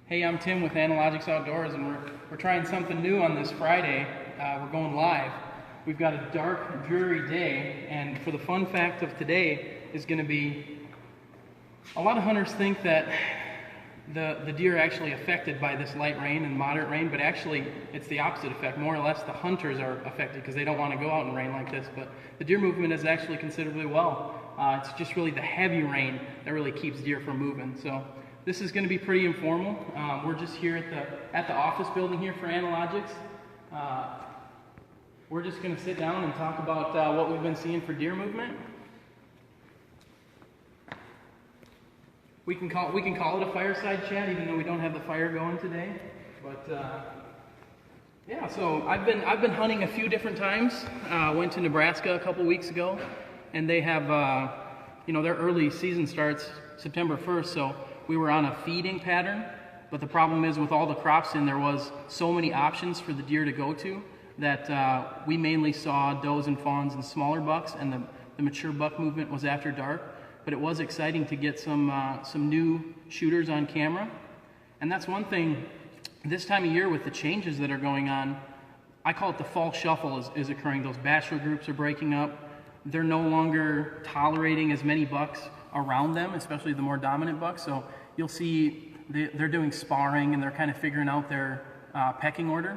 Hey, I'm Tim with Biologist Outdoors, and we're trying something new on this Friday. We're going live. We've got a dark, dreary day, and for the fun fact of today is going to be, a lot of hunters think that the deer are actually affected by this light rain and moderate rain, but actually it's the opposite effect. More or less the hunters are affected because they don't want to go out in rain like this, but the deer movement is actually considerably well. It's just really the heavy rain that really keeps deer from moving. So this is going to be pretty informal. We're just here at the office building here for Biologist. We're just going to sit down and talk about what we've been seeing for deer movement. We can call it a fireside chat, even though we don't have the fire going today. But yeah, so I've been hunting a few different times. Went to Nebraska a couple weeks ago, and they have their early season starts September 1st. So we were on a feeding pattern, but the problem is with all the crops in, there was so many options for the deer to go to that we mainly saw does and fawns and smaller bucks, and the mature buck movement was after dark. But it was exciting to get some new shooters on camera. And that's one thing, this time of year with the changes that are going on, I call it the fall shuffle is occurring. Those bachelor groups are breaking up. They're no longer tolerating as many bucks around them, especially the more dominant bucks. So you'll see they're doing sparring and they're kind of figuring out their pecking order.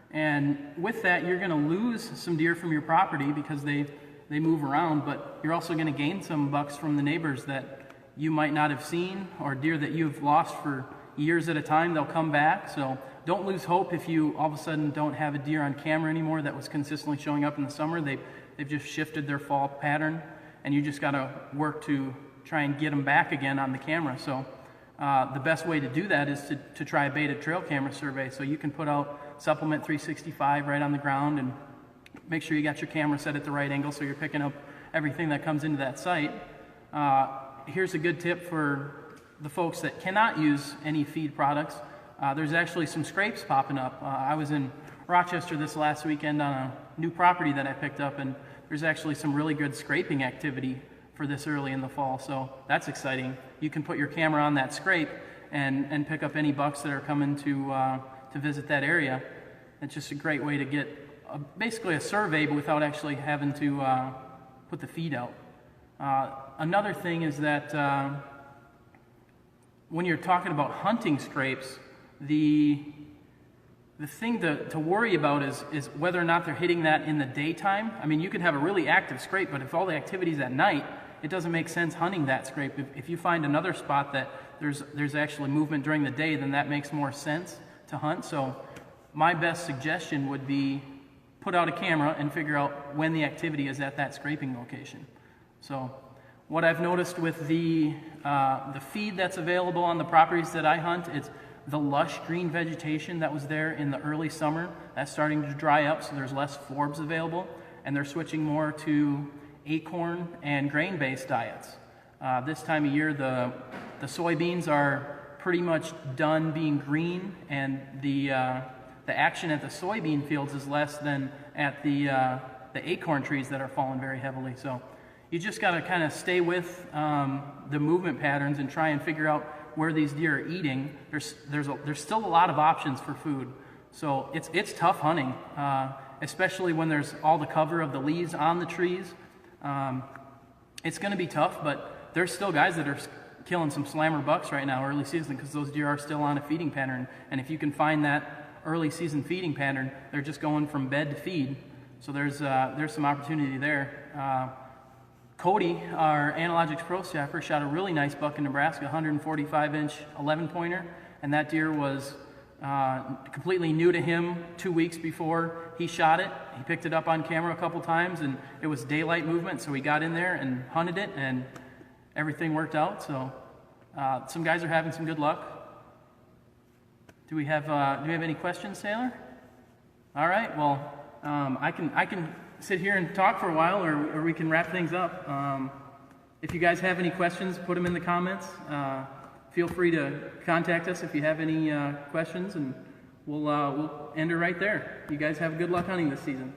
And with that, you're going to lose some deer from your property because they move around, but you're also going to gain some bucks from the neighbors that you might not have seen, or deer that you've lost for years at a time. They'll come back. So don't lose hope if you all of a sudden don't have a deer on camera anymore that was consistently showing up in the summer. They've just shifted their fall pattern, and you just got to work to try and get them back again on the camera. So the best way to do that is to try a baited trail camera survey. So you can put out Supplement 365 right on the ground and make sure you got your camera set at the right angle so you're picking up everything that comes into that site. Here's a good tip for the folks that cannot use any feed products. There's actually some scrapes popping up. I was in Rochester this last weekend on a new property that I picked up, and there's actually some really good scraping activity for this early in the fall, so that's exciting. You can put your camera on that scrape and pick up any bucks that are coming to visit that area. It's just a great way to get basically a survey, but without actually having to put the feed out. Another thing is that when you're talking about hunting scrapes, the thing to worry about is whether or not they're hitting that in the daytime. I mean, you can have a really active scrape, but if all the activity is at night, it doesn't make sense hunting that scrape. If you find another spot that there's actually movement during the day, then that makes more sense to hunt. So my best suggestion would be put out a camera and figure out when the activity is at that scraping location. So what I've noticed with the feed that's available on the properties that I hunt, it's the lush green vegetation that was there in the early summer. That's starting to dry up, so there's less forbs available, and they're switching more to acorn and grain-based diets. This time of year, the soybeans are pretty much done being green, and the action at the soybean fields is less than at the acorn trees that are falling very heavily. So you just got to kind of stay with the movement patterns and try and figure out where these deer are eating. There's still a lot of options for food, so it's tough hunting, especially when there's all the cover of the leaves on the trees. It's going to be tough, but there's still guys that are killing some slammer bucks right now early season because those deer are still on a feeding pattern, and if you can find that early season feeding pattern, they're just going from bed to feed. So there's some opportunity there. Cody, our Biologist pro staffer, shot a really nice buck in Nebraska, 145-inch 11-pointer, and that deer was completely new to him 2 weeks before he shot it. He picked it up on camera a couple times, and it was daylight movement, so he got in there and hunted it, and everything worked out. So some guys are having some good luck. Do we have any questions, Taylor? All right. Well, I can sit here and talk for a while, or we can wrap things up. If you guys have any questions, put them in the comments. Feel free to contact us if you have any questions, and we'll end it right there. You guys have good luck hunting this season.